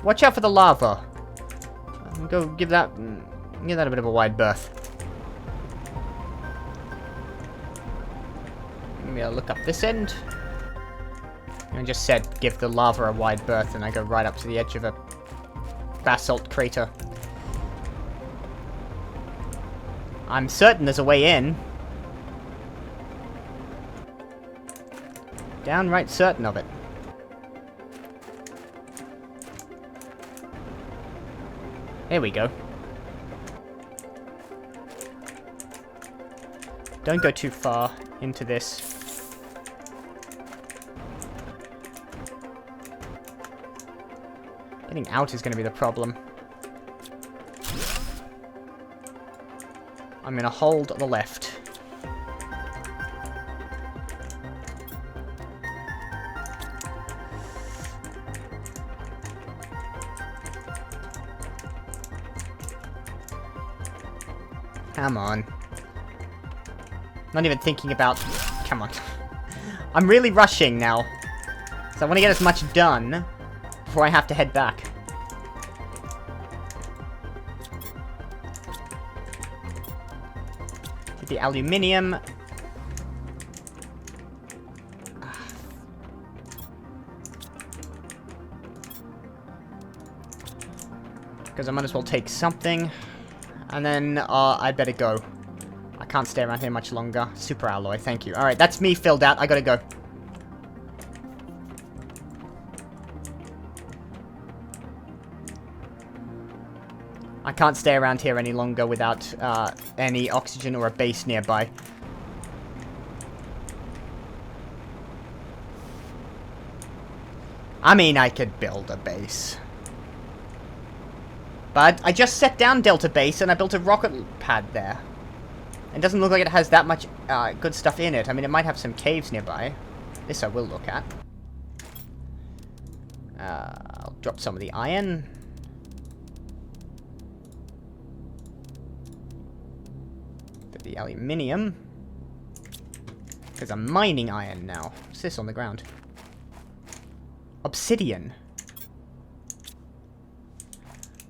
Watch out for the lava. Go give that a bit of a wide berth. Maybe I'll look up this end. I just said give the lava a wide berth, and I go right up to the edge of a basalt crater. I'm certain there's a way in. Downright certain of it. There we go. Don't go too far into this. Getting out is going to be the problem. I'm going to hold the left. Come on. Not even thinking about... Come on. I'm really rushing now. So I want to get as much done before I have to head back. Get the aluminium. Because I might as well take something. And then, I'd better go. I can't stay around here much longer. Super alloy, thank you. Alright, that's me filled out. I gotta go. I can't stay around here any longer without, any oxygen or a base nearby. I mean, I could build a base. But I just set down Delta Base and I built a rocket pad there. It doesn't look like it has that much good stuff in it. I mean, it might have some caves nearby. This I will look at. I'll drop some of the iron. Put the aluminium. Because I'm mining iron now. What's this on the ground? Obsidian.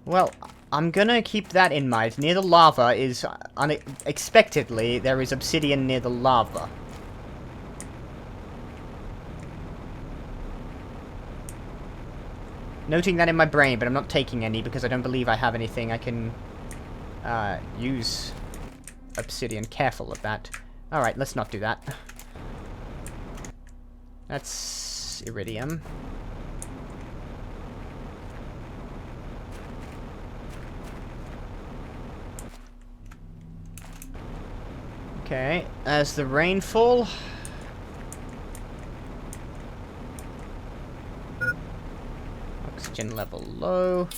Well, I'm gonna keep that in mind. Near the lava is... unexpectedly, there is obsidian near the lava. Noting that in my brain, but I'm not taking any because I don't believe I have anything I can use obsidian. Careful of that. Alright, let's not do that. That's iridium. Okay, as the rainfall. Oxygen level low.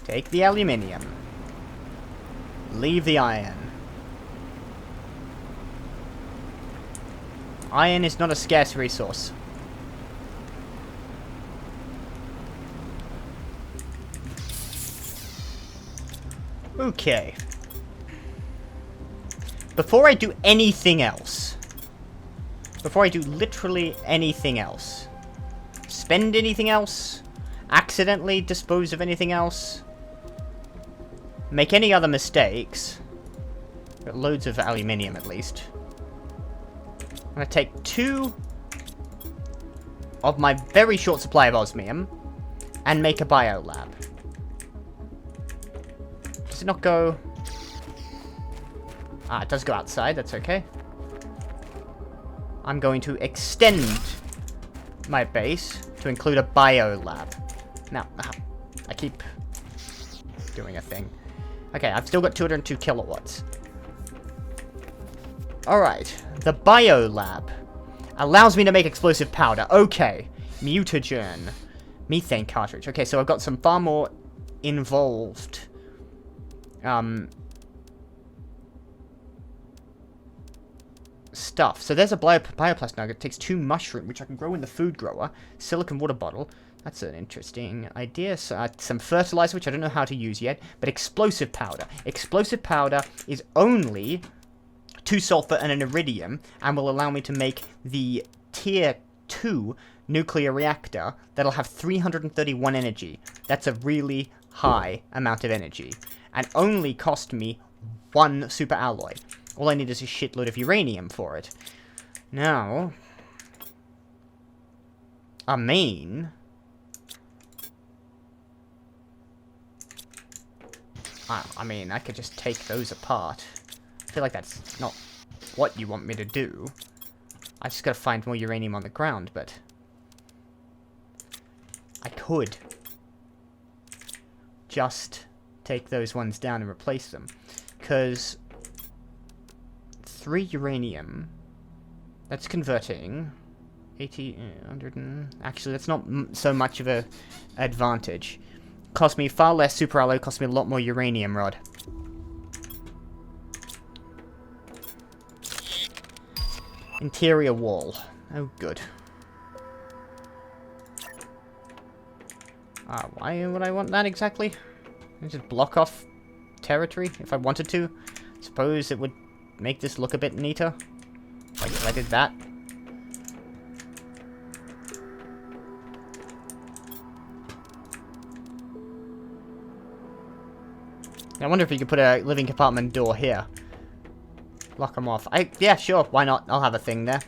Take the aluminium. Leave the iron. Iron is not a scarce resource. Okay. Before I do anything else, before I do literally anything else, spend anything else, accidentally dispose of anything else, make any other mistakes, got loads of aluminium at least, I'm going to take 2 of my very short supply of osmium and make a biolab. Does it not go... Ah, it does go outside. That's okay. I'm going to extend my base to include a biolab. Now, I keep doing a thing. Okay, I've still got 202 kilowatts. Alright. The biolab allows me to make explosive powder. Okay. Mutagen. Methane cartridge. Okay, so I've got some far more involved... stuff. So there's a bioplast nugget. It takes 2 mushroom, which I can grow in the food grower. Silicon water bottle. That's an interesting idea. So, some fertilizer, which I don't know how to use yet. But explosive powder. Explosive powder is only 2 sulfur and an iridium, and will allow me to make the tier 2 nuclear reactor that'll have 331 energy. That's a really high amount of energy, and only cost me 1 super alloy. All I need is a shitload of uranium for it. Now, I mean, I could just take those apart. I feel like that's not what you want me to do. I just gotta find more uranium on the ground, but I could just take those ones down and replace them. Because 3 uranium, that's converting 80, 100, and actually that's not so much of a advantage. Cost me far less super alloy, cost me a lot more uranium rod. Interior wall. Oh, good. Why would I want that exactly? Just block off territory if I wanted to. Suppose it would make this look a bit neater. Like if I did that. I wonder if you could put a living compartment door here. Lock them off. Yeah, sure. Why not? I'll have a thing there.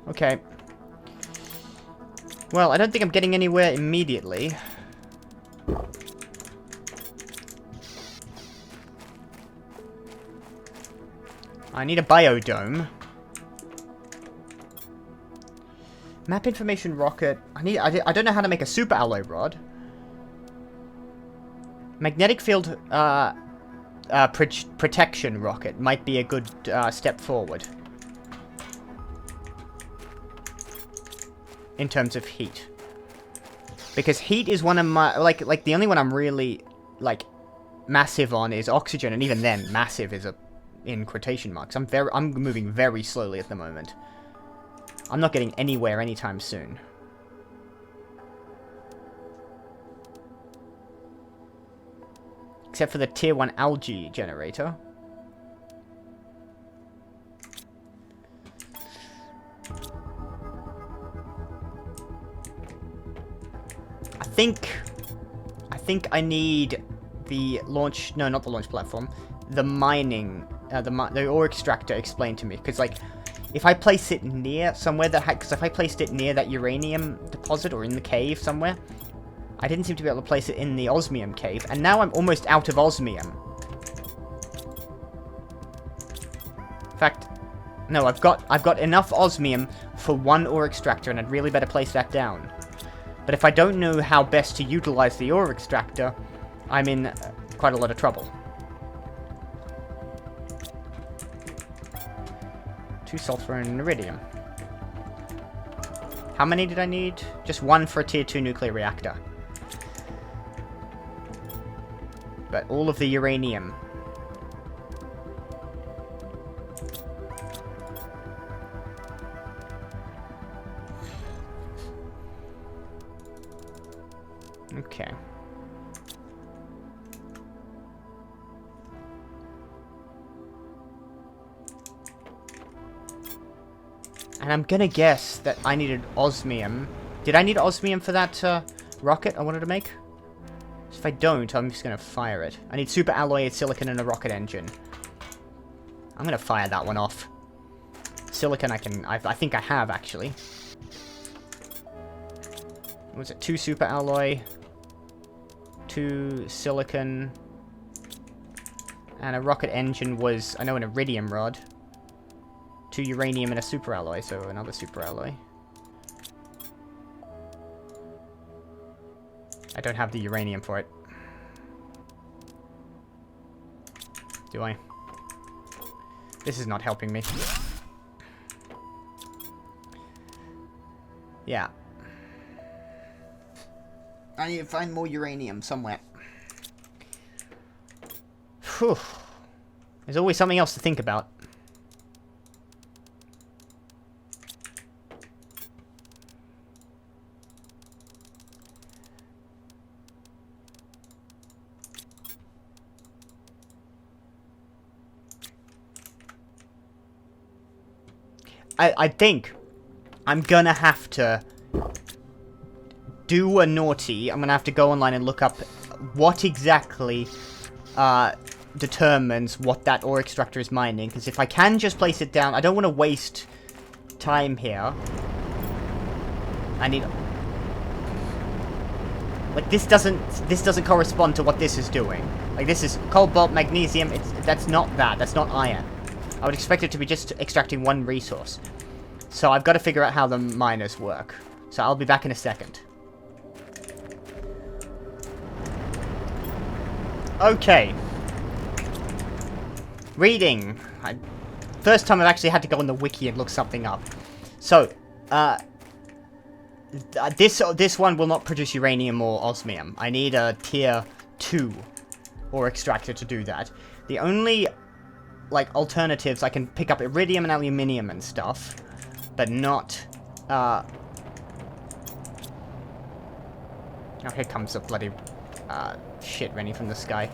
Okay. Well, I don't think I'm getting anywhere immediately. I need a biodome. Map information rocket. I don't know how to make a super alloy rod. Magnetic field protection rocket might be a good step forward. In terms of heat. Because heat is one of my like the only one I'm really like massive on is oxygen, and even then massive is in quotation marks. I'm moving very slowly at the moment. I'm not getting anywhere anytime soon. Except for the tier 1 algae generator. I think I need the launch, no, not the launch platform, the mining, the ore extractor explained to me, because like, if I place it near somewhere that because if I placed it near that uranium deposit or in the cave somewhere, I didn't seem to be able to place it in the osmium cave, and now I'm almost out of osmium. In fact, no, I've got enough osmium for 1 ore extractor, and I'd really better place that down. But if I don't know how best to utilize the ore extractor, I'm in quite a lot of trouble. 2 sulfur and an iridium. How many did I need? Just 1 for a tier 2 nuclear reactor. But all of the uranium. Okay. And I'm gonna guess that I needed osmium. Did I need osmium for that rocket I wanted to make? So if I don't, I'm just gonna fire it. I need super alloy, silicon, and a rocket engine. I'm gonna fire that one off. Silicon I think I have, actually. What was it? 2 super alloy, 2 silicon, and a rocket engine was, I know, an iridium rod. 2 uranium and a super alloy, so another super alloy. I don't have the uranium for it. Do I? This is not helping me. Yeah. I need to find more uranium somewhere. Whew. There's always something else to think about. I think I'm gonna have to do a naughty. I'm gonna have to go online and look up what exactly determines what that ore extractor is mining. Because if I can just place it down, I don't want to waste time here. I need... Like, this doesn't correspond to what this is doing. Like, this is cobalt, magnesium. That's not that. That's not iron. I would expect it to be just extracting one resource. So I've got to figure out how the miners work. So I'll be back in a second. Okay. Reading. First time I've actually had to go on the wiki and look something up. So, this one will not produce uranium or osmium. I need a tier 2 ore extractor to do that. The only, like, alternatives, I can pick up iridium and aluminium and stuff, but not, Oh, here comes the bloody, shit raining from the sky.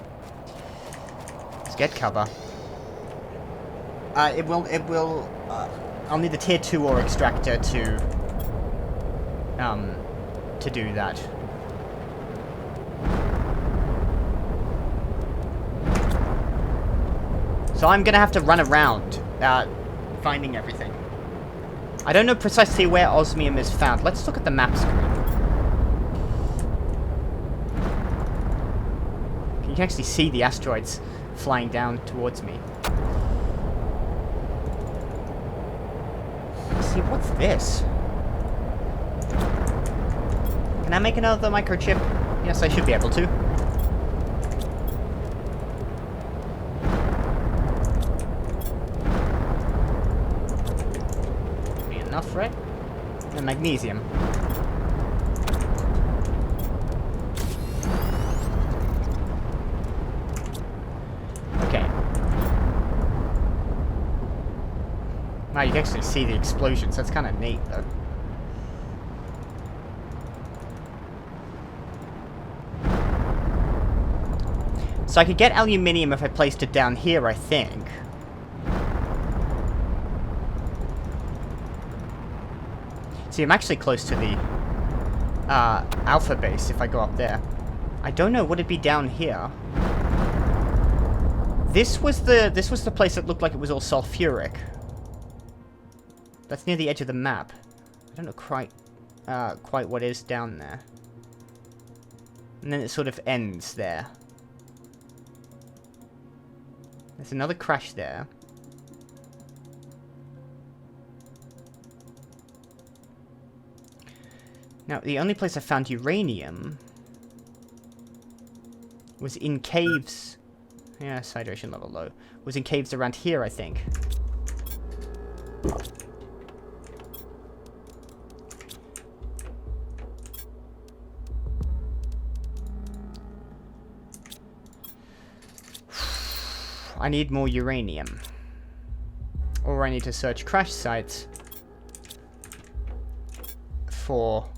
Let's get cover. I'll need the tier 2 ore extractor to do that. So I'm gonna have to run around, finding everything. I don't know precisely where osmium is found. Let's look at the map screen. You can actually see the asteroids flying down towards me. Let's see, what's this? Can I make another microchip? Yes, I should be able to. Be enough, right? And magnesium. Okay. Wow, you can actually see the explosions. That's kind of neat, though. So I could get aluminium if I placed it down here, I think. See, I'm actually close to the alpha base if I go up there. I don't know, would it be down here? This was the place that looked like it was all sulfuric. That's near the edge of the map. I don't know quite what is down there. And then it sort of ends there. There's another crash there. Now, the only place I found uranium was in caves. Yeah, hydration level low. Was in caves around here, I think. I need more uranium. Or I need to search crash sites for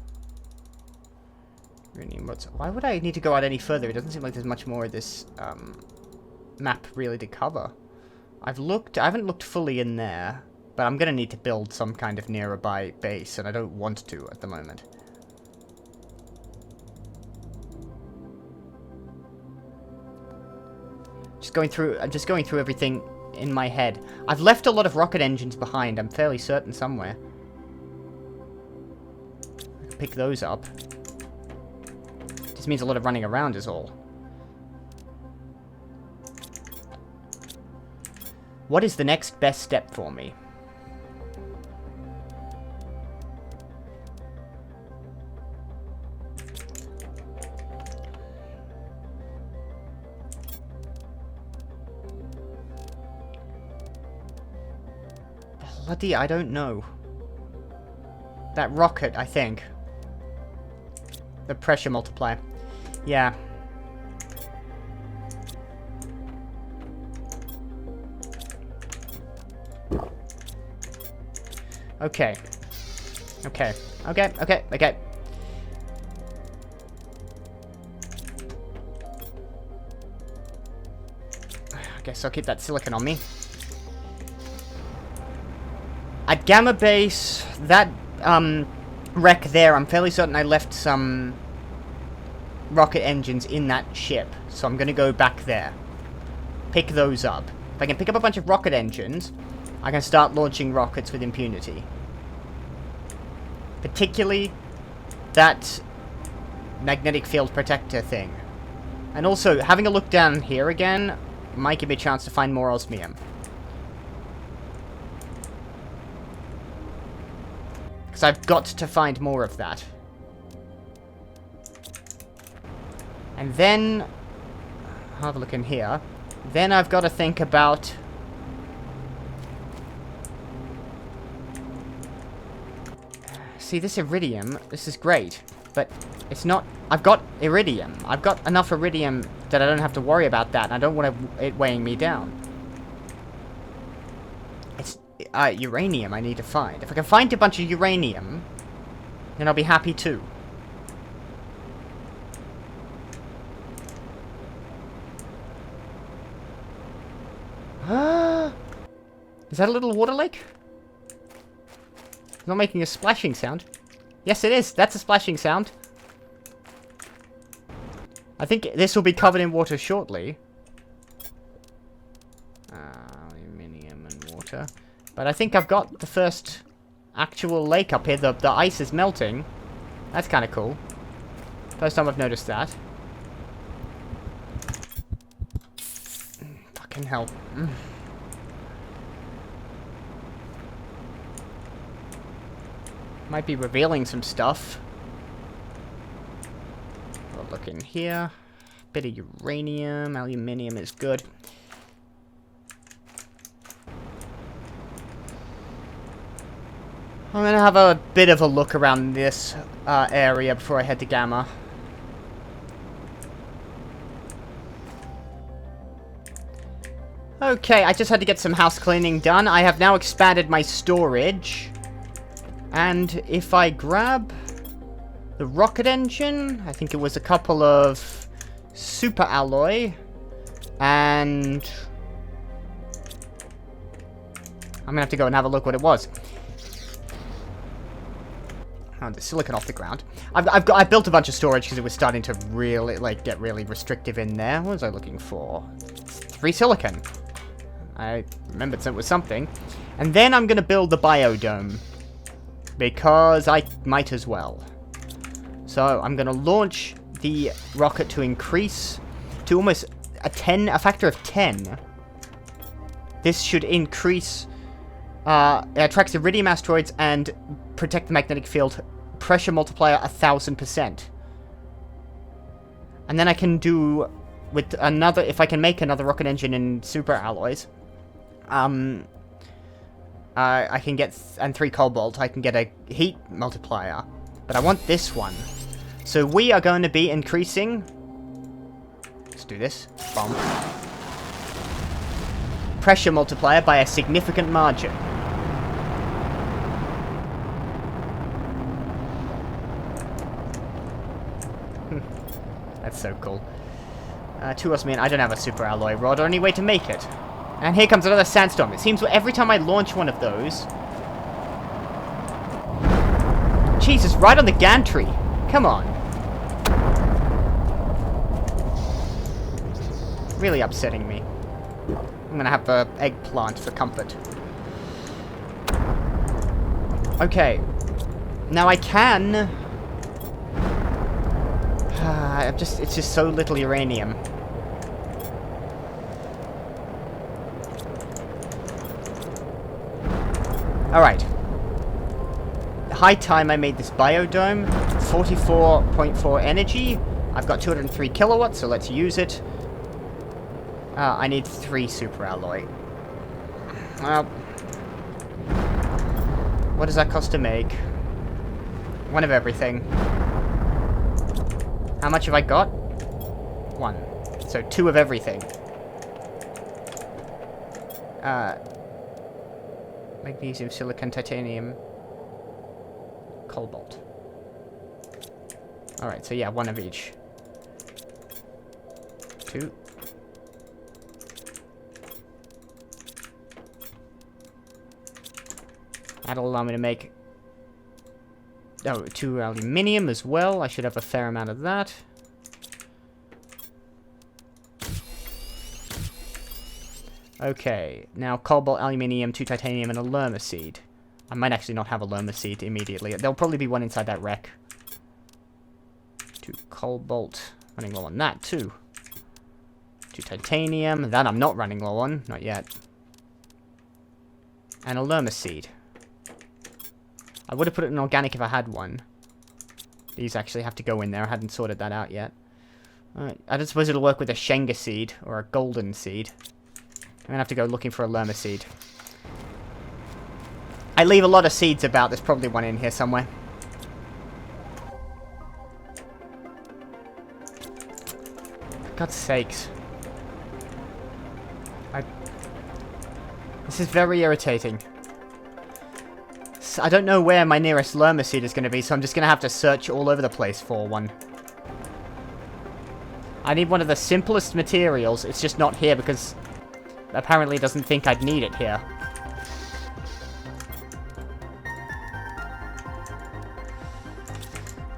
uranium. Why would I need to go out any further? It doesn't seem like there's much more of this map really to cover. I haven't looked fully in there, but I'm gonna need to build some kind of nearby base, and I don't want to at the moment. I'm just going through everything in my head. I've left a lot of rocket engines behind, I'm fairly certain somewhere. I can pick those up. Just means a lot of running around is all. What is the next best step for me? Bloody, I don't know. That rocket, I think. The pressure multiplier. Yeah. Okay. Okay. Okay, okay, okay. I guess I'll keep that silicon on me. At Gamma Base, that wreck there, I'm fairly certain I left some rocket engines in that ship. So I'm going to go back there. Pick those up. If I can pick up a bunch of rocket engines, I can start launching rockets with impunity. Particularly that magnetic field protector thing. And also, having a look down here again might give me a chance to find more osmium. Because I've got to find more of that. And then, I'll have a look in here. Then I've got to think about... See, this iridium, this is great. But it's not... I've got iridium. I've got enough iridium that I don't have to worry about that. And I don't want it weighing me down. It's uranium I need to find. If I can find a bunch of uranium, then I'll be happy too. Is that a little water lake? It's not making a splashing sound. Yes, it is. That's a splashing sound. I think this will be covered in water shortly. Aluminium and water. But I think I've got the first actual lake up here. The ice is melting. That's kind of cool. First time I've noticed that. Fucking hell. Might be revealing some stuff. We'll look in here. Bit of uranium. Aluminium is good. I'm gonna have a bit of a look around this area before I head to Gamma. Okay, I just had to get some house cleaning done. I have now expanded my storage. And if I grab the rocket engine, I think it was a couple of super alloy, and I'm gonna have to go and have a look what it was. Oh, the silicon off the ground. I built a bunch of storage because it was starting to really get really restrictive in there. What was I looking for? 3 silicon. I remembered it was something, and then I'm gonna build the biodome. Because I might as well. So I'm going to launch the rocket to increase to almost a factor of 10. This should increase, it attracts iridium asteroids and protect the magnetic field pressure multiplier 1000%. And then I can do with another, if I can make another rocket engine in super alloys, I can get, and 3 cobalt, I can get a heat multiplier. But I want this one. So we are going to be increasing... Let's do this. Bomb. Pressure multiplier by a significant margin. That's so cool. 2 osmium, I don't have a super alloy rod or any way to make it. And here comes another sandstorm. It seems every time I launch one of those... Jesus, right on the gantry. Come on. Really upsetting me. I'm gonna have the eggplant for comfort. Okay. Now I can... it's just so little uranium. Alright. High time I made this biodome. 44.4 energy. I've got 203 kilowatts, so let's use it. I need 3 super alloy. Well, what does that cost to make? 1 of everything. How much have I got? 1. So 2 of everything. Magnesium, silicon, titanium, cobalt. Alright, so yeah, 1 of each. 2. That'll allow me to make... Oh, 2 aluminium as well. I should have a fair amount of that. Okay, now cobalt, aluminium, 2 titanium, and a lerma seed. I might actually not have a lerma seed immediately. There'll probably be one inside that wreck. 2 cobalt. Running low on that, too. 2 titanium. That I'm not running low on. Not yet. And a lerma seed. I would have put it in organic if I had one. These actually have to go in there. I hadn't sorted that out yet. Alright, I don't suppose it'll work with a Shenga seed or a golden seed. I'm gonna have to go looking for a lerma seed. I leave a lot of seeds about. There's probably one in here somewhere. For God's sakes. This is very irritating. I don't know where my nearest lerma seed is going to be, so I'm just going to have to search all over the place for one. I need one of the simplest materials. It's just not here because apparently it doesn't think I'd need it here.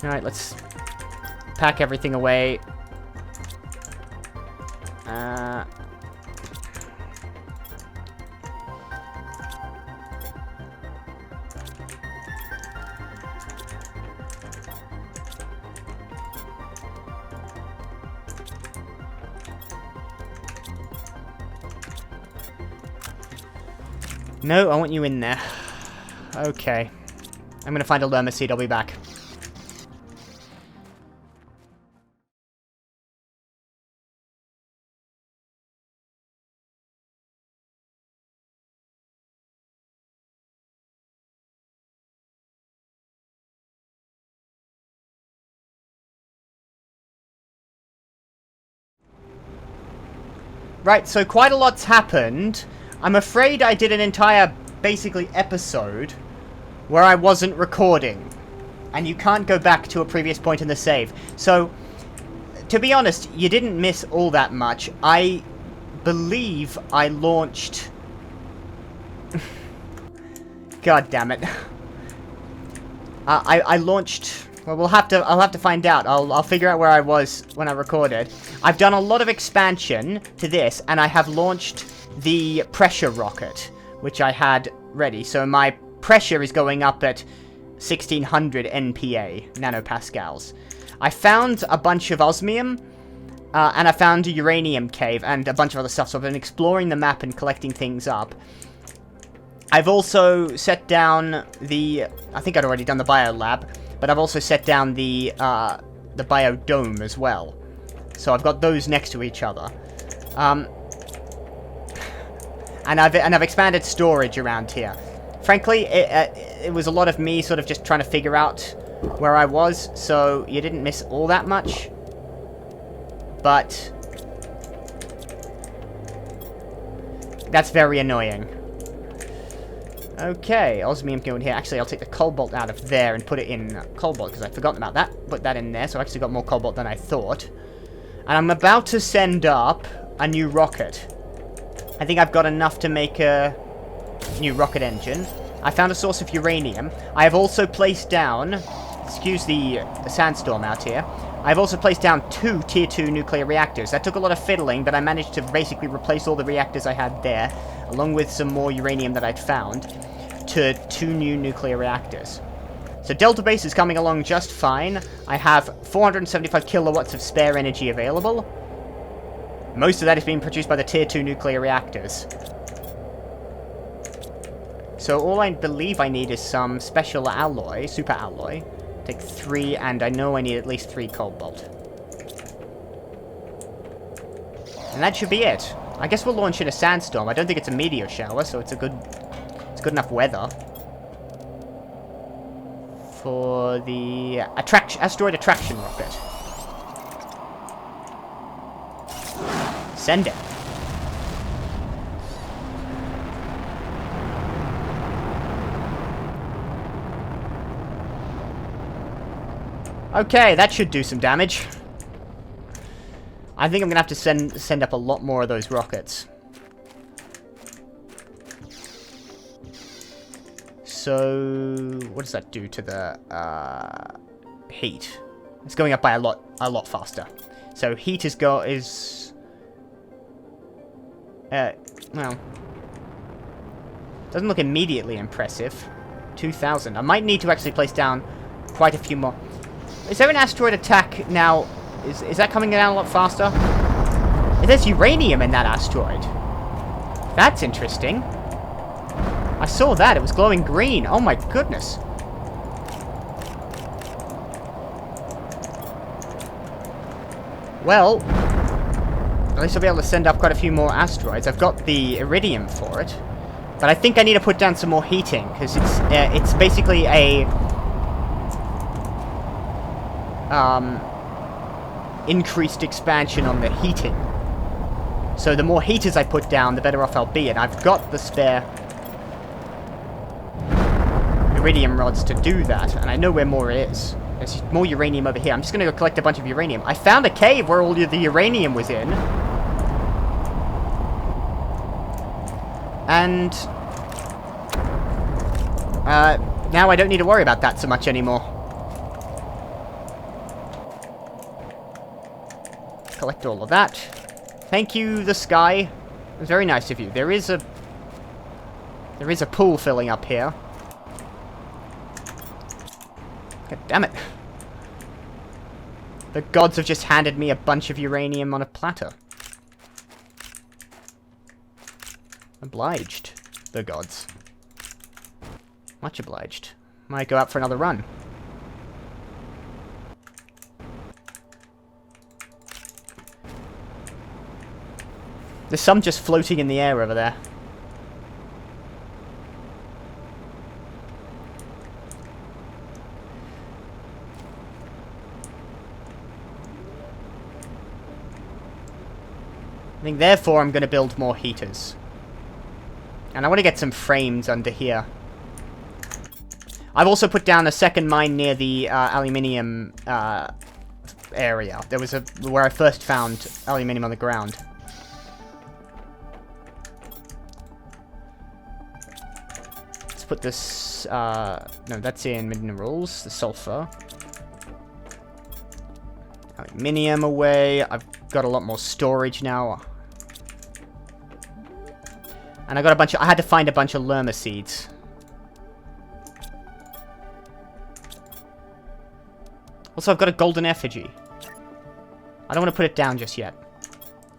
Alright, let's pack everything away. No, I want you in there. Okay. I'm gonna find a lerma seed, I'll be back. Right, so quite a lot's happened. I'm afraid I did an entire, basically, episode where I wasn't recording. And you can't go back to a previous point in the save. So, to be honest, you didn't miss all that much. I believe I launched... God damn it. I launched... Well, I'll have to find out. I'll figure out where I was when I recorded. I've done a lot of expansion to this, and I have launched the pressure rocket, which I had ready. So my pressure is going up at 1600 NPA, nanopascals. I found a bunch of osmium, and I found a uranium cave, and a bunch of other stuff. So I've been exploring the map and collecting things up. I've also set down the... I think I'd already done the biolab. But I've also set down the biodome as well. So I've got those next to each other. And I've expanded storage around here. Frankly, it was a lot of me sort of just trying to figure out where I was. So you didn't miss all that much. But that's very annoying. Okay, osmium going here. Actually, I'll take the cobalt out of there and put it in cobalt, because I'd forgotten about that. Put that in there, so I actually got more cobalt than I thought. And I'm about to send up a new rocket. I think I've got enough to make a new rocket engine. I found a source of uranium. I have also placed down... Excuse the sandstorm out here. I've also placed down 2 Tier 2 nuclear reactors. That took a lot of fiddling, but I managed to basically replace all the reactors I had there, along with some more uranium that I'd found, to 2 new nuclear reactors. So Delta Base is coming along just fine. I have 475 kilowatts of spare energy available. Most of that is being produced by the Tier 2 nuclear reactors. So all I believe I need is some special alloy, super alloy. Take 3, and I know I need at least 3 cobalt. And that should be it. I guess we'll launch in a sandstorm. I don't think it's a meteor shower, so it's good enough weather for the asteroid attraction rocket. Send it. Okay, that should do some damage. I think I'm gonna have to send up a lot more of those rockets. also... What does that do to the heat? It's going up by a lot faster. So heat is well, doesn't look immediately impressive. 2,000. I might need to actually place down quite a few more. Is there an asteroid attack now? Is that coming down a lot faster? There's uranium in that asteroid. That's interesting. I saw that. It was glowing green. Oh my goodness. Well, at least I'll be able to send up quite a few more asteroids. I've got the iridium for it. But I think I need to put down some more heating, because it's basically a... increased expansion on the heating. So the more heaters I put down, the better off I'll be. And I've got the spare iridium rods to do that. And I know where more is. There's more uranium over here. I'm just going to go collect a bunch of uranium. I found a cave where all the uranium was in. And... now I don't need to worry about that so much anymore. Collect all of that. Thank you, the sky. It was very nice of you. There is a pool filling up here. God damn it. The gods have just handed me a bunch of uranium on a platter. Obliged, the gods. Much obliged. Might go out for another run. There's some just floating in the air over there. I think therefore I'm going to build more heaters. And I want to get some frames under here. I've also put down a second mine near the aluminium area. There was where I first found aluminium on the ground. Let's put this... no, that's in minerals. The sulfur. Aluminium away. I've got a lot more storage now. And I got a bunch of... I had to find a bunch of lerma seeds. Also, I've got a golden effigy. I don't want to put it down just yet.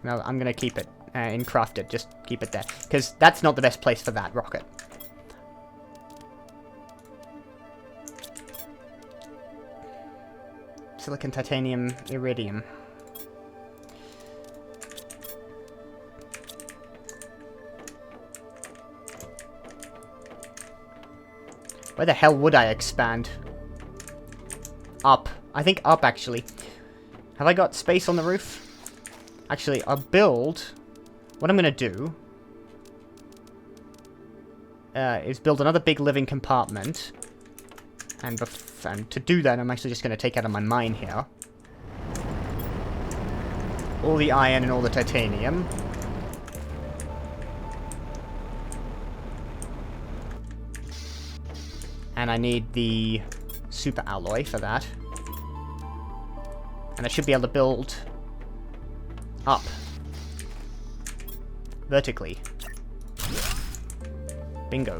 No, I'm going to keep it and craft it. Just keep it there. Because that's not the best place for that rocket. Silicon, titanium, iridium. Where the hell would I expand? Up. I think up, actually. Have I got space on the roof? Actually, I'll build... What I'm going to do... is build another big living compartment. And to do that, I'm actually just going to take out of my mine here. All the iron and all the titanium. And I need the super alloy for that. And I should be able to build up. Vertically. Bingo.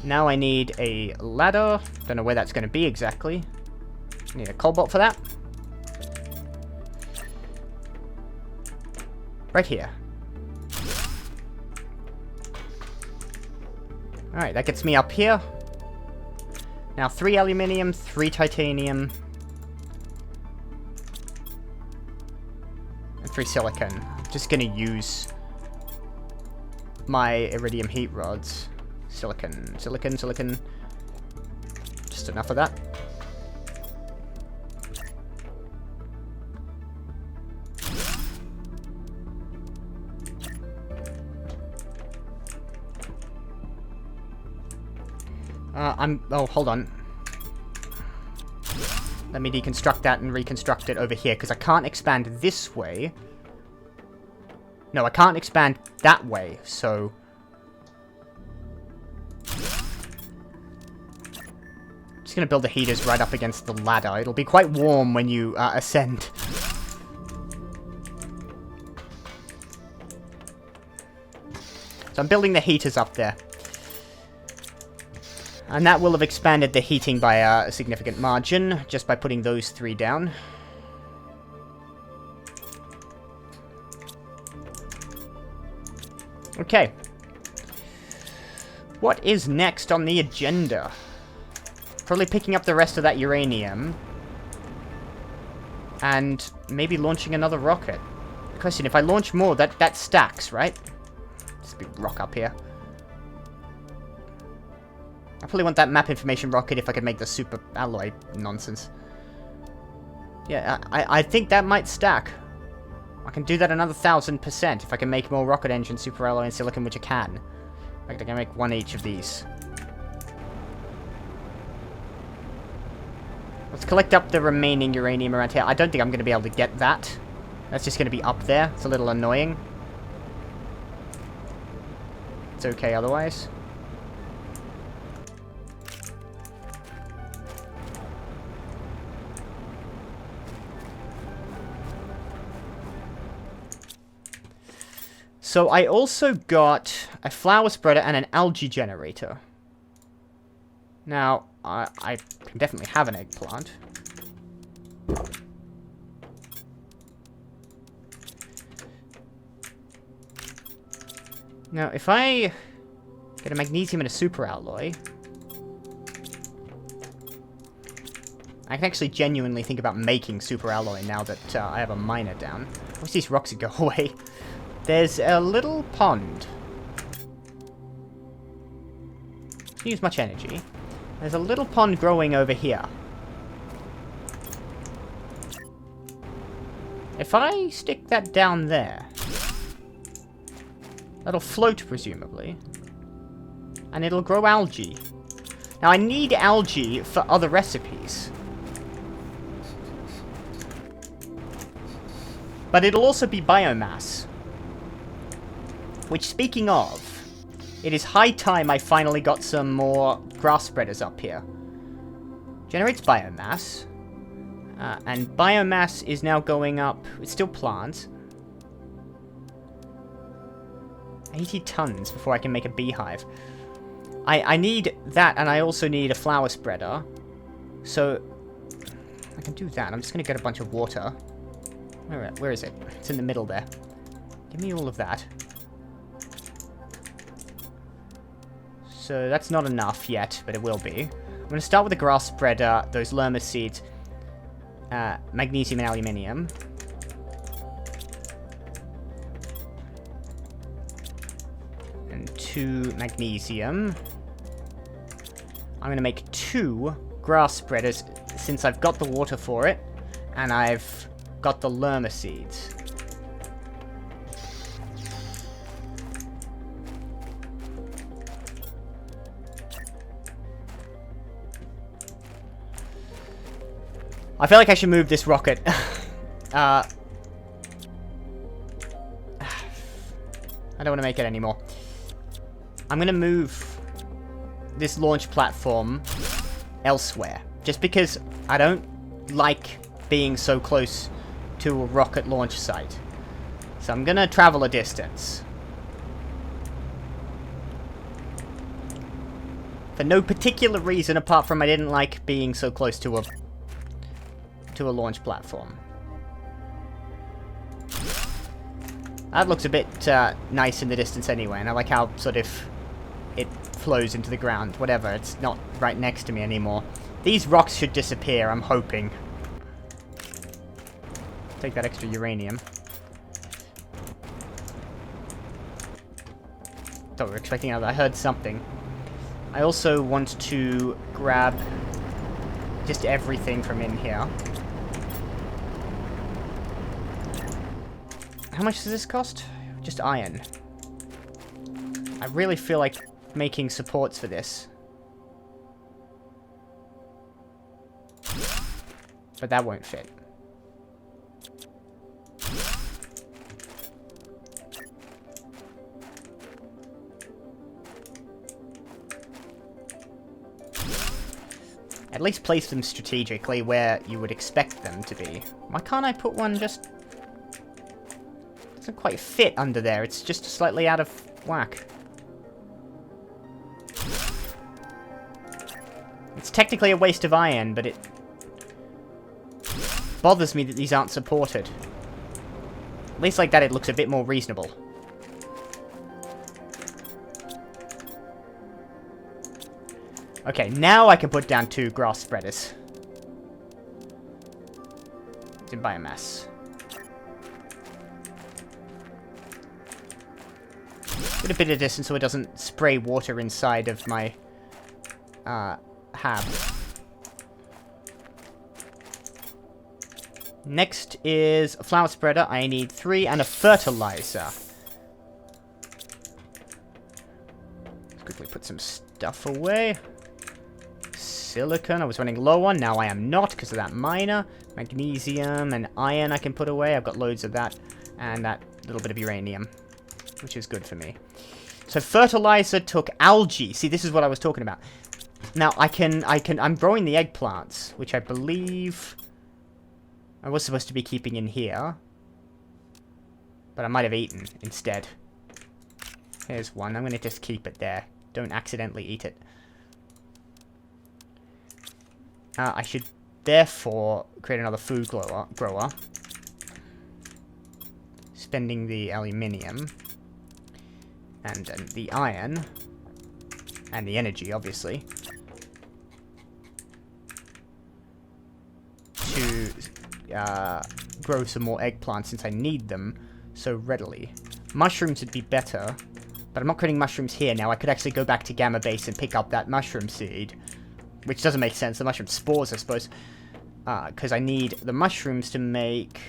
Now I need a ladder. Don't know where that's going to be exactly. I need a cobalt for that. Right here. Alright, that gets me up here. Now 3 aluminium, 3 titanium. And 3 silicon. I'm just going to use my iridium heat rods. Silicon, silicon, silicon. Just enough of that. Oh, hold on. Let me deconstruct that and reconstruct it over here, because I can't expand this way. No, I can't expand that way, so... just going to build the heaters right up against the ladder. It'll be quite warm when you ascend. So I'm building the heaters up there. And that will have expanded the heating by a significant margin, just by putting those 3 down. Okay. What is next on the agenda? Probably picking up the rest of that uranium. And maybe launching another rocket. The question, if I launch more, that stacks, right? There's a big rock up here. I probably want that map information rocket if I could make the super alloy nonsense. Yeah, I think that might stack. I can do that another 1000% if I can make more rocket engine, super alloy, and silicon, which I can. I can make 1 each of these. Let's collect up the remaining uranium around here. I don't think I'm going to be able to get that. That's just going to be up there. It's a little annoying. It's okay otherwise. So I also got a flower spreader and an algae generator. Now, I can definitely have an eggplant. Now, if I get a magnesium and a super alloy, I can actually genuinely think about making super alloy now that I have a miner down. I wish these rocks would go away. There's a little pond. Doesn't use much energy. There's a little pond growing over here. If I stick that down there, that'll float, presumably. And it'll grow algae. Now, I need algae for other recipes. But it'll also be biomass. Which, speaking of, it is high time I finally got some more grass spreaders up here. Generates biomass. And biomass is now going up. It's still plants. 80 tons before I can make a beehive. I need that, and I also need a flower spreader. So, I can do that. I'm just going to get a bunch of water. Where is it? It's in the middle there. Give me all of that. So that's not enough yet, but it will be. I'm going to start with the grass spreader, those lerma seeds, magnesium and aluminium. And 2 magnesium. I'm going to make 2 grass spreaders since I've got the water for it, and I've got the lerma seeds. I feel like I should move this rocket. I don't want to make it anymore. I'm going to move this launch platform elsewhere. Just because I don't like being so close to a rocket launch site. So I'm going to travel a distance. For no particular reason apart from I didn't like being so close to a launch platform. That looks a bit nice in the distance anyway, and I like how sort of it flows into the ground. Whatever, it's not right next to me anymore. These rocks should disappear, I'm hoping. Take that extra uranium. Thought we were expecting that. I heard something. I also want to grab just everything from in here. How much does this cost? Just iron. I really feel like making supports for this. But that won't fit. At least place them strategically where you would expect them to be. Why can't I put one just... It doesn't quite fit under there. It's just slightly out of whack. It's technically a waste of iron, but it bothers me that these aren't supported. At least like that it looks a bit more reasonable. Okay, now I can put down 2 grass spreaders. It's in biomass. Get a bit of distance so it doesn't spray water inside of my hab. Next is a flower spreader. I need 3 and a fertilizer. Let's quickly put some stuff away. Silicon, I was running low on. Now I am not because of that miner. Magnesium and iron I can put away. I've got loads of that. And that little bit of uranium, which is good for me. So fertilizer took algae. See, this is what I was talking about. Now I'm growing the eggplants, which I believe I was supposed to be keeping in here. But I might have eaten instead. Here's one. I'm going to just keep it there. Don't accidentally eat it. I should therefore create another food grower. Spending the aluminium. And the iron. And the energy, obviously. To grow some more eggplants since I need them so readily. Mushrooms would be better. But I'm not creating mushrooms here now. I could actually go back to Gamma Base and pick up that mushroom seed. Which doesn't make sense. The mushroom spores, I suppose. Because I need the mushrooms to make...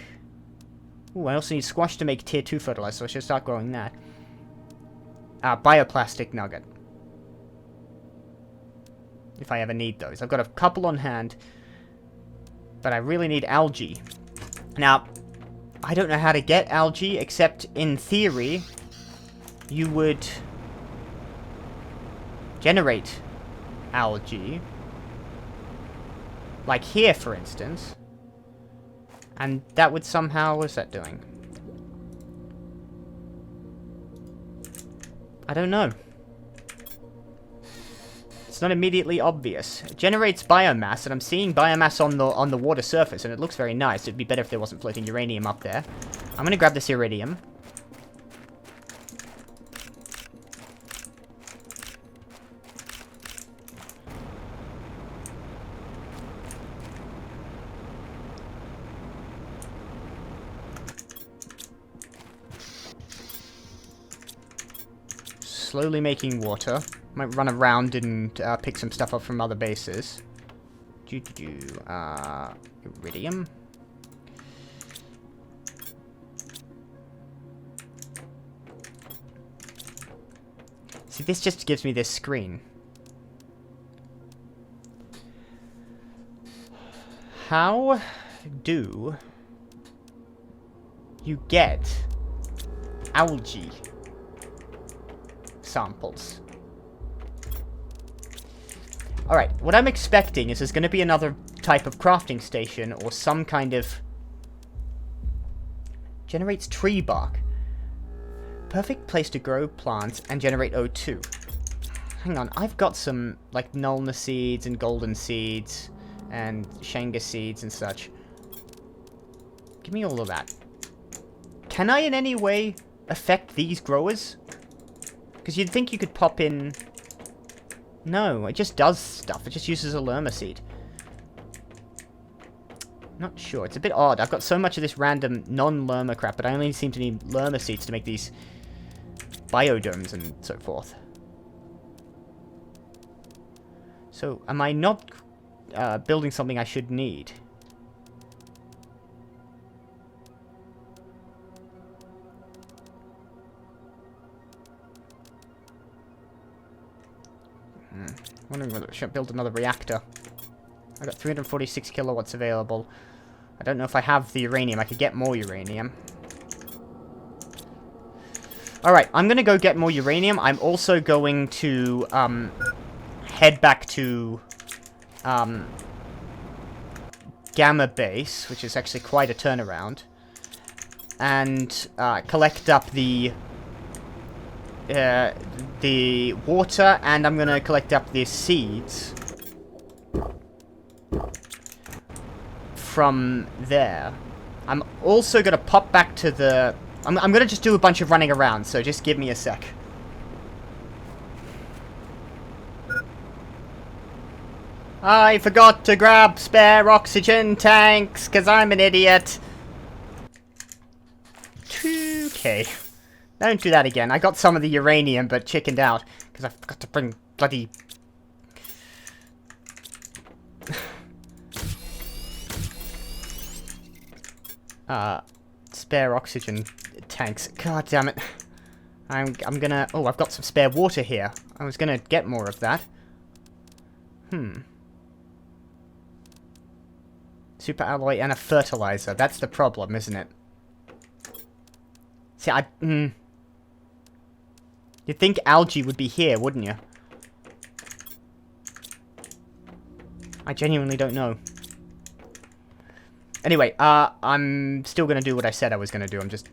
Ooh, I also need squash to make tier 2 fertilizer, so I should start growing that. Bioplastic nugget. If I ever need those. I've got a couple on hand. But I really need algae. Now, I don't know how to get algae, except in theory, you would generate algae. Like here, for instance. And that would somehow... What's that doing? I don't know. It's not immediately obvious. It generates biomass, and I'm seeing biomass on the water surface, and it looks very nice. It'd be better if there wasn't floating uranium up there. I'm gonna grab this iridium. Slowly making water. Might run around and pick some stuff up from other bases. Iridium. See, this just gives me this screen. How do you get algae samples? Alright, what I'm expecting is there's going to be another type of crafting station or some kind of... Generates tree bark. Perfect place to grow plants and generate O2. Hang on, I've got some, like, Nulna seeds and golden seeds and Shanga seeds and such. Give me all of that. Can I in any way affect these growers? Because you'd think you could pop in... No, it just does stuff. It just uses a lerma seed. Not sure. It's a bit odd. I've got so much of this random non-lerma crap, but I only seem to need lerma seeds to make these biodomes and so forth. So, am I not building something I should need? Wondering whether I should build another reactor. I've got 346 kilowatts available. I don't know if I have the uranium. I could get more uranium. Alright, I'm going to go get more uranium. I'm also going to head back to Gamma base, which is actually quite a turnaround, and collect up the water, and I'm gonna collect up the seeds from there. I'm also gonna pop back to the... I'm gonna just do a bunch of running around, so just give me a sec. I forgot to grab spare oxygen tanks, because I'm an idiot. Okay. Don't do that again. I got some of the uranium, but chickened out, because I forgot to bring bloody... spare oxygen tanks. God damn it. I'm gonna... Oh, I've got some spare water here. I was gonna get more of that. Super alloy and a fertilizer. That's the problem, isn't it? See, You'd think algae would be here, wouldn't you? I genuinely don't know. Anyway, I'm still gonna do what I said I was gonna do. I'm just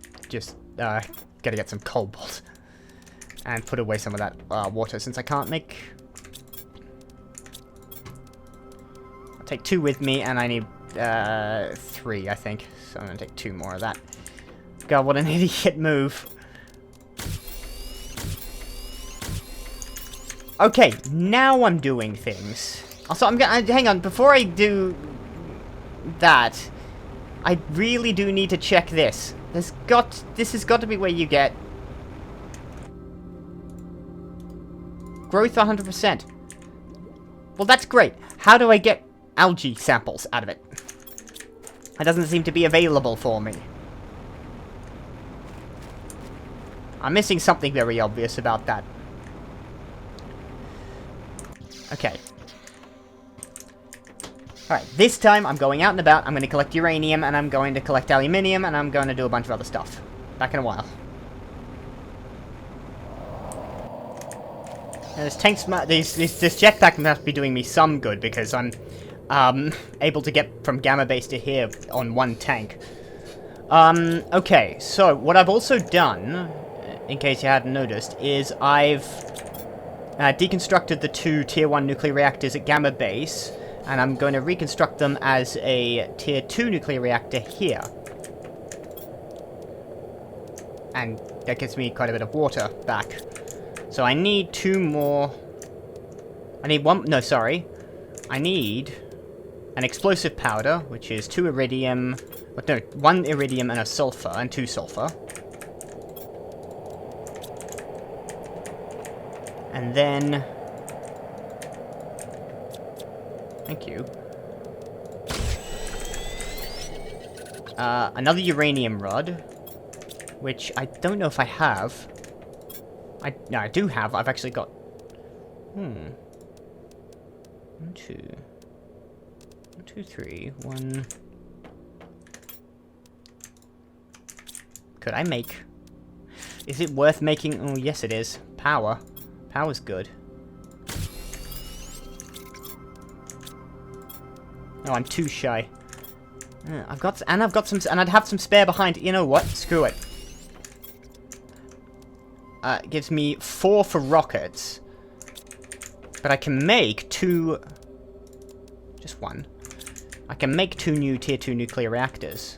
gotta get some cobalt. And put away some of that, water, since I can't make... I'll take 2 with me, and I need, 3, I think. So I'm gonna take 2 more of that. God, what an idiot move. Okay, now I'm doing things. Also, I'm gonna... hang on, before I do that, I really do need to check this. This has got to be where you get... growth 100%. Well, that's great. How do I get algae samples out of it? It doesn't seem to be available for me. I'm missing something very obvious about that. Okay. Alright, this time I'm going out and about, I'm going to collect uranium, and I'm going to collect aluminium, and I'm going to do a bunch of other stuff. Back in a while. Now, this jetpack must be doing me some good, because I'm able to get from Gamma Base to here on 1 tank. Okay, so what I've also done, in case you hadn't noticed, is I've deconstructed the 2 Tier 1 nuclear reactors at Gamma Base, and I'm going to reconstruct them as a Tier 2 nuclear reactor here. And that gives me quite a bit of water back. So I need 2 more... I need 1... No, sorry. I need an explosive powder, which is 2 iridium... But no, 1 iridium and a sulfur, and 2 sulfur. And then... Thank you. Another uranium rod, which I don't know if I have. No, I do have. I've actually got... 1, 2... 1, 2, 3... 1... Could I make... Is it worth making... Oh, yes it is. Power. Power's good. Oh, I'm too shy. I've got some... And I'd have some spare behind... You know what? Screw it. It gives me 4 for rockets. But I can make 2... Just 1. I can make 2 new Tier 2 nuclear reactors.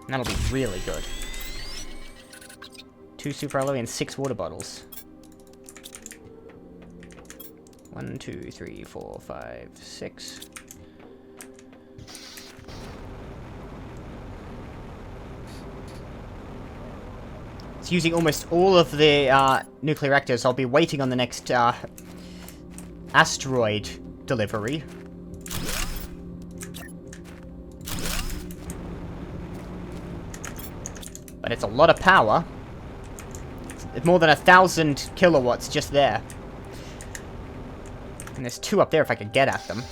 That'll be really good. 2 super alloy and 6 water bottles. 1, 2, 3, 4, 5, 6. It's using almost all of the nuclear reactors. I'll be waiting on the next asteroid delivery. But it's a lot of power. It's more than 1,000 kilowatts just there. And there's 2 up there if I could get at them.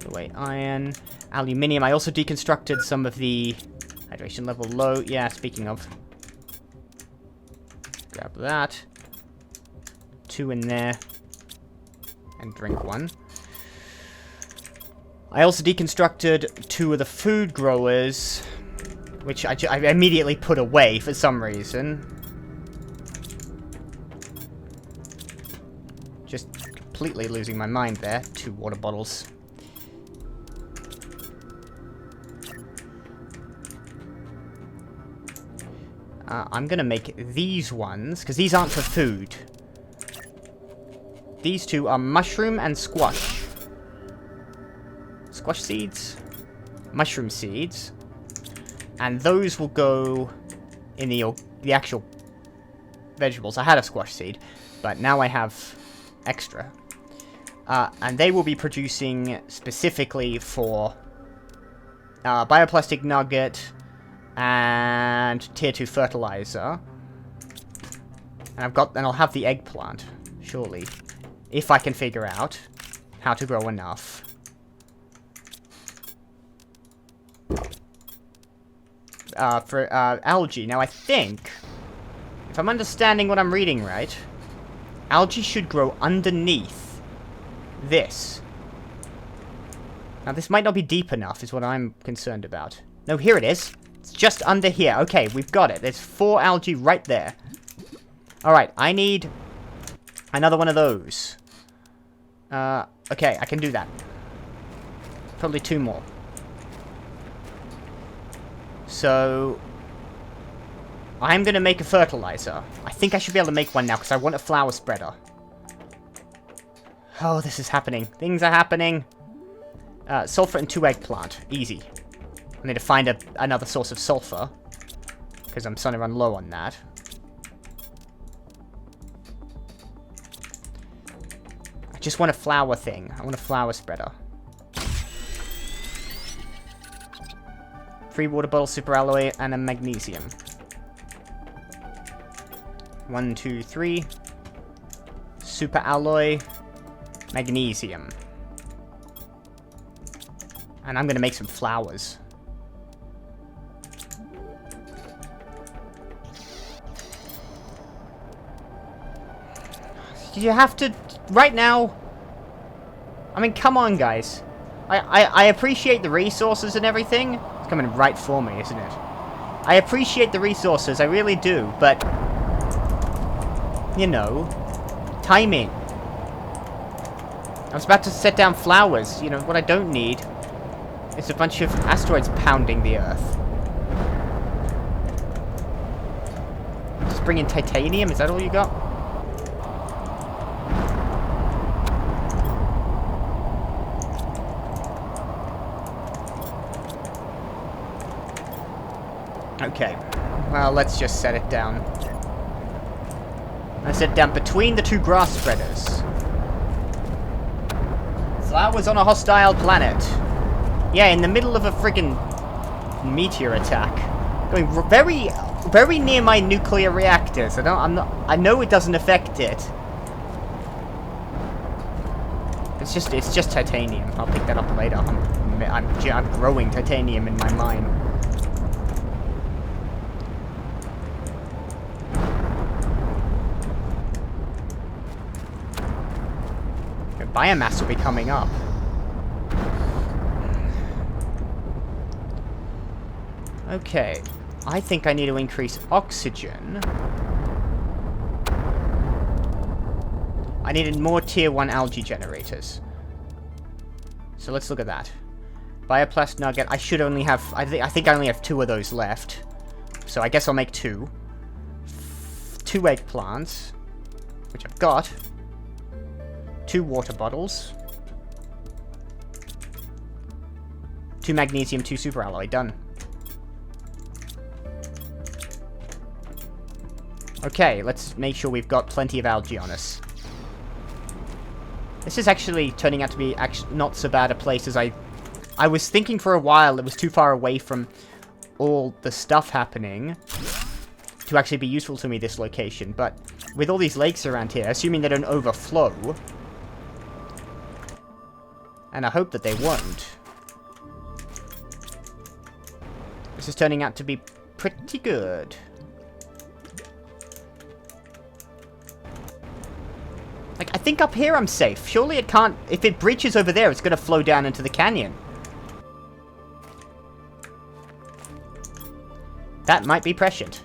Away iron. Aluminium. I also deconstructed some of the hydration level low. Yeah, speaking of. Grab that. 2 in there. And drink 1. I also deconstructed 2 of the food growers, which I immediately put away for some reason. Just completely losing my mind there. 2 water bottles. I'm gonna make these ones, because these aren't for food. These 2 are mushroom and squash. Squash seeds? Mushroom seeds. And those will go in the actual vegetables. I had a squash seed, but now I have extra. And they will be producing specifically for bioplastic nugget and tier 2 fertilizer. And I'll have the eggplant, surely. If I can figure out how to grow enough. For algae. Now I think, if I'm understanding what I'm reading right, algae should grow underneath this. Now this might not be deep enough is what I'm concerned about. No, here it is. It's just under here. Okay, we've got it. There's 4 algae right there. Alright, I need another one of those. Okay, I can do that. Probably 2 more. So, I'm going to make a fertilizer. I think I should be able to make one now, because I want a flower spreader. Oh, this is happening. Things are happening. Sulfur and 2 eggplant. Easy. I need to find another source of sulfur, because I'm starting to run low on that. I just want a flower thing. I want a flower spreader. 3 water bottles, super alloy, and a magnesium. 1, 2, 3. Super alloy, magnesium. And I'm gonna make some flowers. You have to... Right now... I mean, come on, guys. I appreciate the resources and everything. It's coming right for me, isn't it? I appreciate the resources, I really do, but... You know... Timing. I was about to set down flowers. You know, what I don't need is a bunch of asteroids pounding the Earth. Just bring in titanium? Is that all you got? Okay. Well, let's just set it down. I set it down between the 2 grass spreaders. Flowers on a hostile planet. Yeah, in the middle of a friggin' meteor attack. Going very, very near my nuclear reactors. I know it doesn't affect it. It's just titanium. I'll pick that up later. I'm growing titanium in my mine. Biomass will be coming up. Okay. I think I need to increase oxygen. I needed more tier 1 algae generators. So let's look at that. Bioplast nugget. I should only have... I think I only have 2 of those left. So I guess I'll make 2. 2 eggplants. Which I've got. 2 water bottles. 2 magnesium, 2 super alloy. Done. Okay, let's make sure we've got plenty of algae on us. This is actually turning out to be not so bad a place as I was thinking for a while. It was too far away from all the stuff happening to actually be useful to me, this location. But with all these lakes around here, assuming they don't overflow... And I hope that they won't. This is turning out to be pretty good. I think up here I'm safe. Surely it can't... If it breaches over there, it's going to flow down into the canyon. That might be prescient.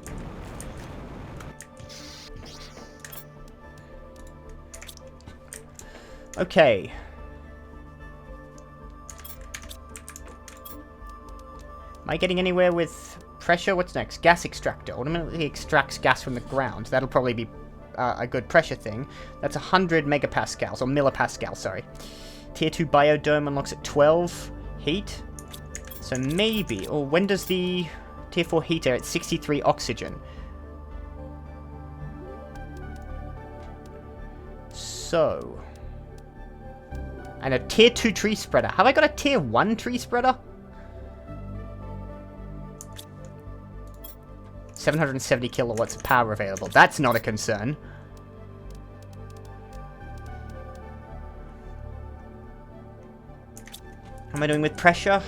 Okay. Am I getting anywhere with pressure? What's next? Gas extractor. Automatically extracts gas from the ground. That'll probably be a good pressure thing. That's 100 megapascals, or millipascals, sorry. Tier 2 biodome unlocks at 12 heat. So maybe... Or when does the Tier 4 heater at 63 oxygen? So... And a Tier 2 tree spreader. Have I got a Tier 1 tree spreader? 770 kilowatts of power available. That's not a concern. How am I doing with pressure?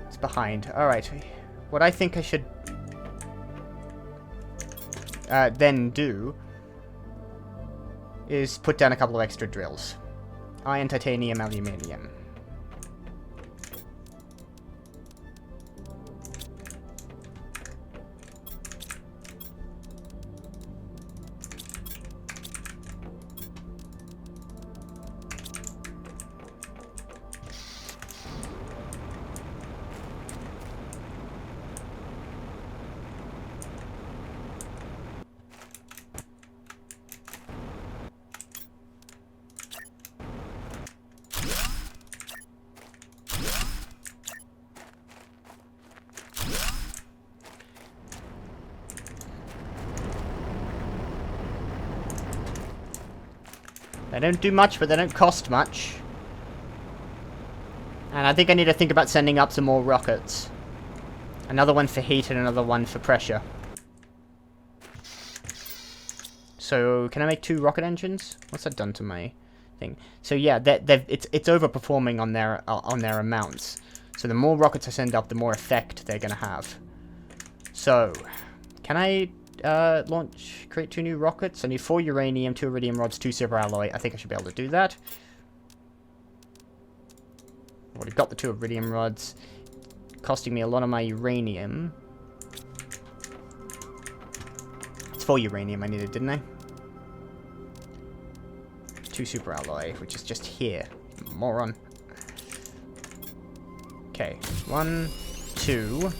It's behind. Alright. What I think I should then do is put down a couple of extra drills. Iron, titanium, aluminium. They don't do much, but they don't cost much. And I think I need to think about sending up some more rockets. Another one for heat and another one for pressure. So, can I make 2 rocket engines? What's that done to my thing? So yeah, it's overperforming on their amounts. So the more rockets I send up, the more effect they're gonna have. So, can I create 2 new rockets? I need 4 uranium, 2 iridium rods, 2 silver alloy. I think I should be able to do that. I've already got the 2 iridium rods. Costing me a lot of my uranium. It's 4 uranium I needed, didn't I? 2 super alloy, which is just here. Moron. Okay, 1, 2.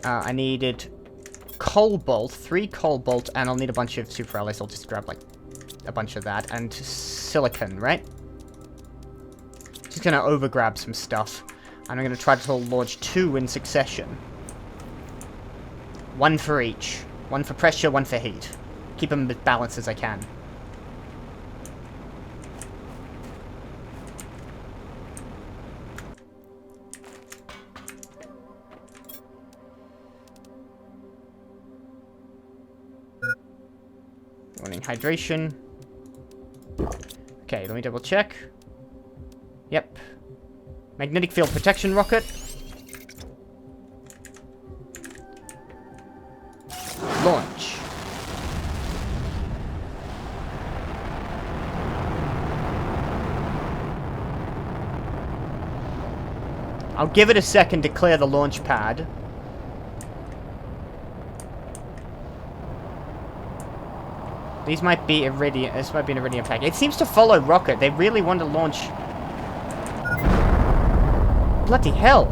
I needed cobalt, 3 cobalt, and I'll need a bunch of super alloys, so I'll just grab, like, a bunch of that. And silicon, right? Just gonna overgrab some stuff. And I'm gonna try to launch 2 in succession. 1 for each. 1 for pressure, 1 for heat. Keep them as balanced as I can. Warning hydration. Okay, let me double check. Yep. Magnetic field protection rocket. Launch. I'll give it a second to clear the launch pad. These might be iridium. This might be an iridium pack. It seems to follow rocket. They really want to launch. Bloody hell.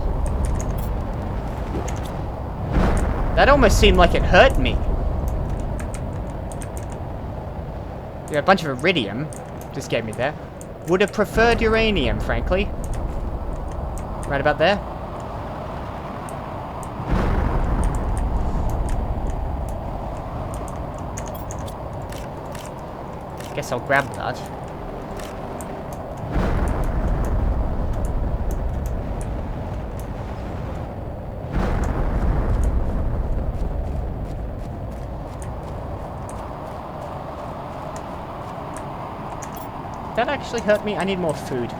That almost seemed like it hurt me. Yeah, a bunch of iridium just gave me there. Would have preferred uranium, frankly. Right about there. Guess I'll grab that. Did that actually hurt me? I need more food.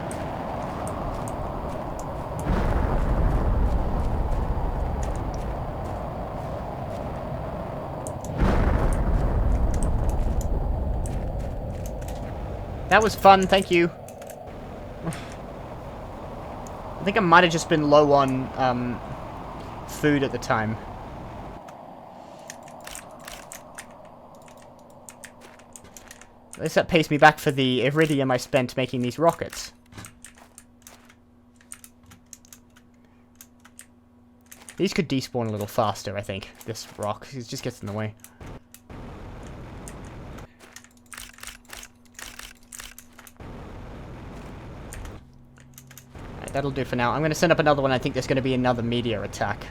That was fun, thank you. I think I might have just been low on food at the time. At least that pays me back for the iridium I spent making these rockets. These could despawn a little faster, I think. This rock, it just gets in the way. Alright, that'll do for now. I'm going to send up another one. I think there's going to be another meteor attack.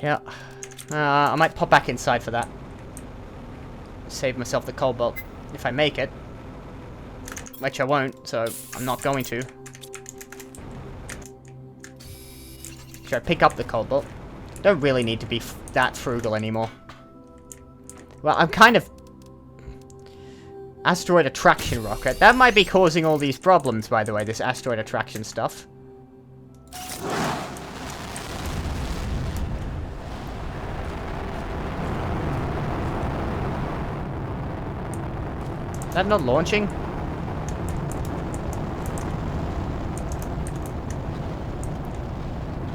Yeah. I might pop back inside for that. Save myself the cobalt. If I make it. Which I won't, so I'm not going to. Should I pick up the cobalt? Don't really need to be that frugal anymore. Well, I'm kind of... Asteroid attraction rocket. That might be causing all these problems, by the way, this asteroid attraction stuff. Is that not launching?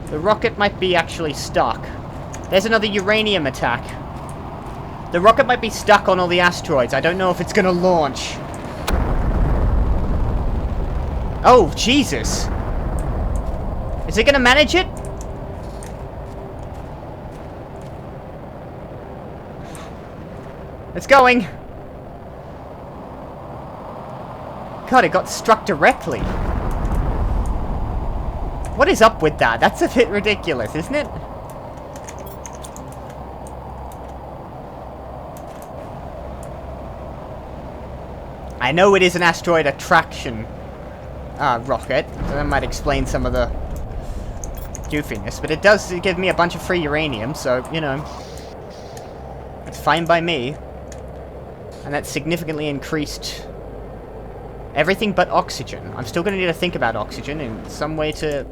The rocket might be actually stuck. There's another uranium attack. The rocket might be stuck on all the asteroids. I don't know if it's gonna launch. Oh, Jesus. Is it gonna manage it? It's going. God, it got struck directly. What is up with that? That's a bit ridiculous, isn't it? I know it is an asteroid attraction rocket, so that might explain some of the goofiness, but it does give me a bunch of free uranium, so, you know, it's fine by me. And that's significantly increased everything but oxygen. I'm still going to need to think about oxygen in some way to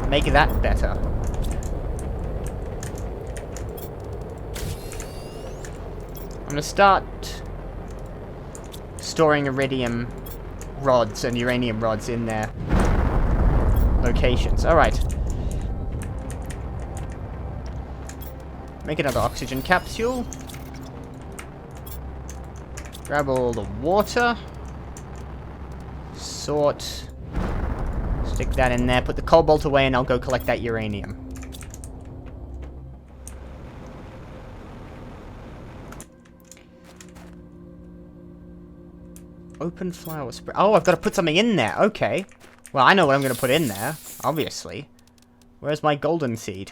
make that better. I'm going to start storing iridium rods and uranium rods in their locations. Alright. Make another oxygen capsule. Grab all the water. Sort. Stick that in there. Put the cobalt away and I'll go collect that uranium. Open flower spray. Oh, I've got to put something in there. Okay. Well, I know what I'm going to put in there. Obviously. Where's my golden seed?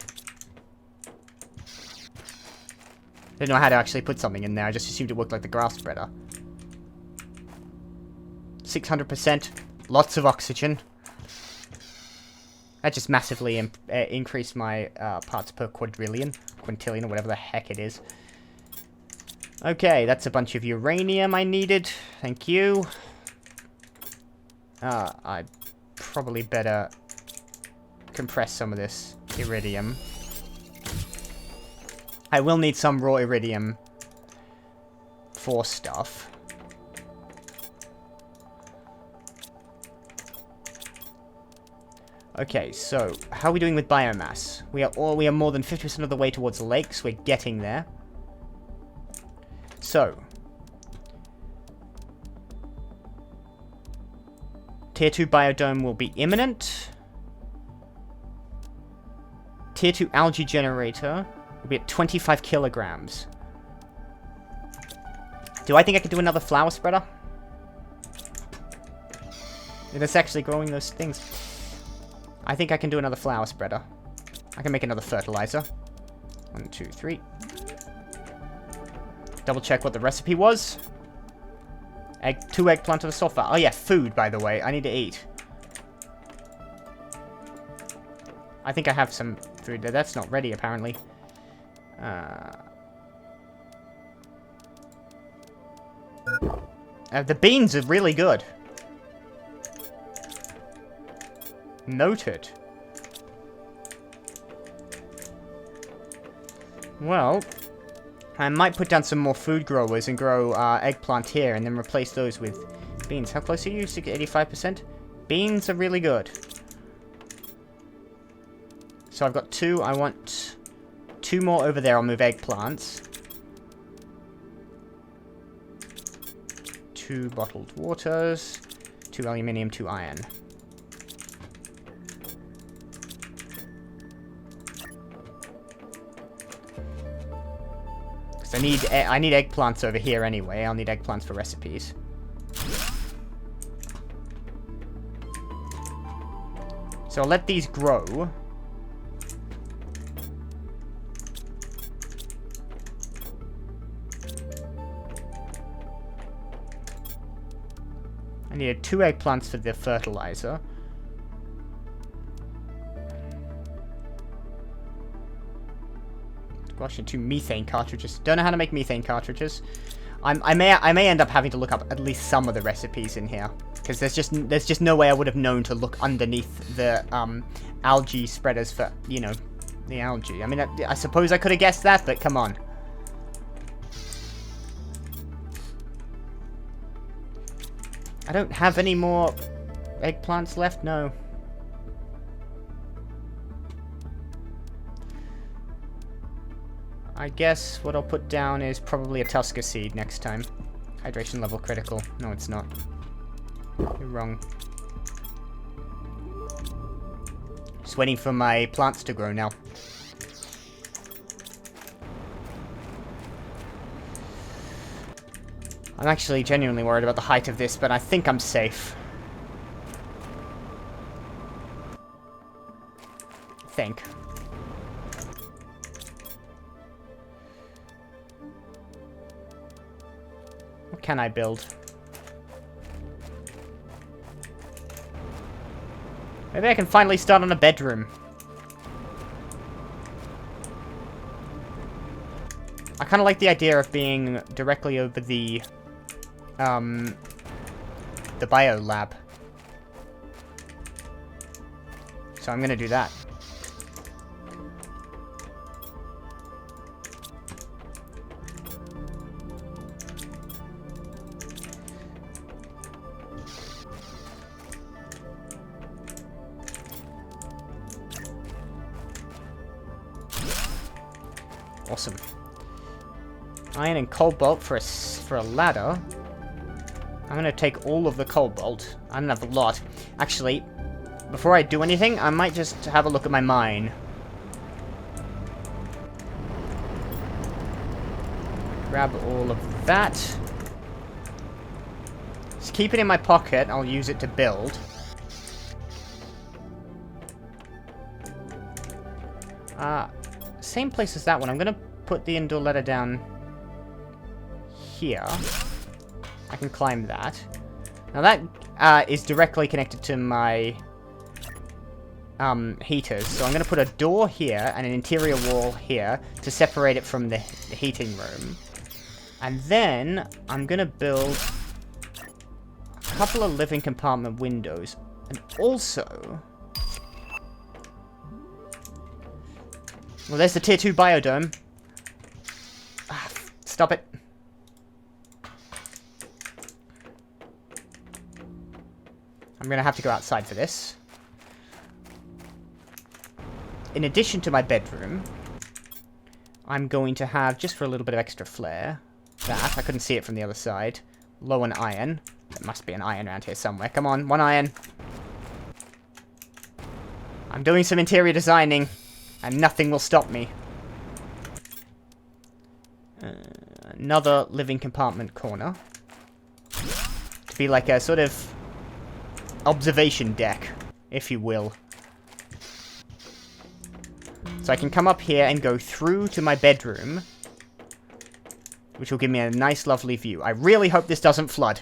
Didn't know how to actually put something in there. I just assumed it looked like the grass spreader. 600%. Lots of oxygen. That just massively increased my parts per quadrillion. Quintillion, or whatever the heck it is. Okay, that's a bunch of uranium I needed. Thank you. I probably better compress some of this iridium. I will need some raw iridium for stuff. Okay, so how are we doing with biomass? We are more than 50% of the way towards the lakes. We're getting there. So, Tier 2 biodome will be imminent. Tier 2 algae generator will be at 25 kilograms. Do I think I could do another flower spreader? It's actually growing those things. I think I can do another flower spreader. I can make another fertilizer. 1, 2, 3. Double check what the recipe was. 2 eggplant and a sulfur. Oh yeah, food, by the way. I need to eat. I think I have some food there. That's not ready, apparently. The beans are really good. Noted. Well, I might put down some more food growers and grow eggplant here and then replace those with beans. How close are you? 85%? Beans are really good. So I've got 2. I want 2 more over there. I'll move eggplants. 2 bottled waters. 2 aluminium, 2 iron. I need eggplants over here anyway. I'll need eggplants for recipes. So I'll let these grow. I needed 2 eggplants for the fertilizer. Gosh, and 2 methane cartridges. Don't know how to make methane cartridges. I may end up having to look up at least some of the recipes in here, because there's just no way I would have known to look underneath the algae spreaders for, you know, the algae. I mean, I suppose I could have guessed that, but come on. I don't have any more eggplants left. No. I guess what I'll put down is probably a Tusker seed next time. Hydration level critical. No, it's not. You're wrong. Just waiting for my plants to grow now. I'm actually genuinely worried about the height of this, but I think I'm safe. I think. What can I build? Maybe I can finally start on a bedroom. I kind of like the idea of being directly over the Biolab. So I'm gonna do that. Awesome. Iron and cobalt for a ladder. I'm gonna take all of the cobalt. I don't have a lot. Actually, before I do anything, I might just have a look at my mine. Grab all of that. Just keep it in my pocket. I'll use it to build. Same place as that one. I'm gonna put the indoor ladder down here. I can climb that. Now that is directly connected to my heaters. So I'm gonna put a door here and an interior wall here to separate it from the heating room. And then I'm gonna build a couple of living compartment windows. And also... well, there's the tier 2 biodome. Stop it. I'm going to have to go outside for this. In addition to my bedroom, I'm going to have, just for a little bit of extra flair, that. I couldn't see it from the other side. Low on iron. There must be an iron around here somewhere. Come on, 1 iron. I'm doing some interior designing. And nothing will stop me. Another living compartment corner. To be like a sort of observation deck, if you will. So I can come up here and go through to my bedroom. Which will give me a nice, lovely view. I really hope this doesn't flood.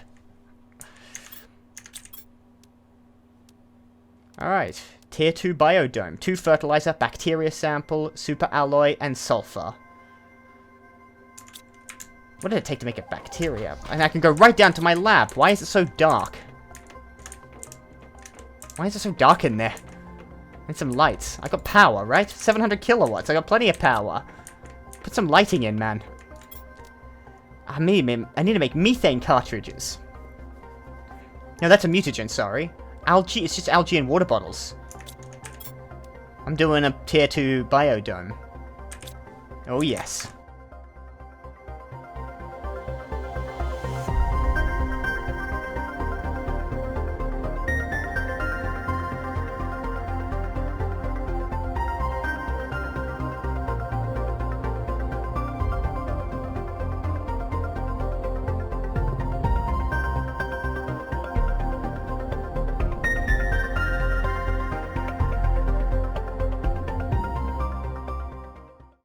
Alright. Tier 2 biodome, 2 fertilizer, bacteria sample, super alloy, and sulfur. What did it take to make a bacteria? And I can go right down to my lab. Why is it so dark? Why is it so dark in there? And some lights. I got power, right? 700 kilowatts. I got plenty of power. Put some lighting in, man. I need to make methane cartridges. No, that's a mutagen, sorry. Algae, it's just algae in water bottles. I'm doing a tier 2 biodome. Oh yes.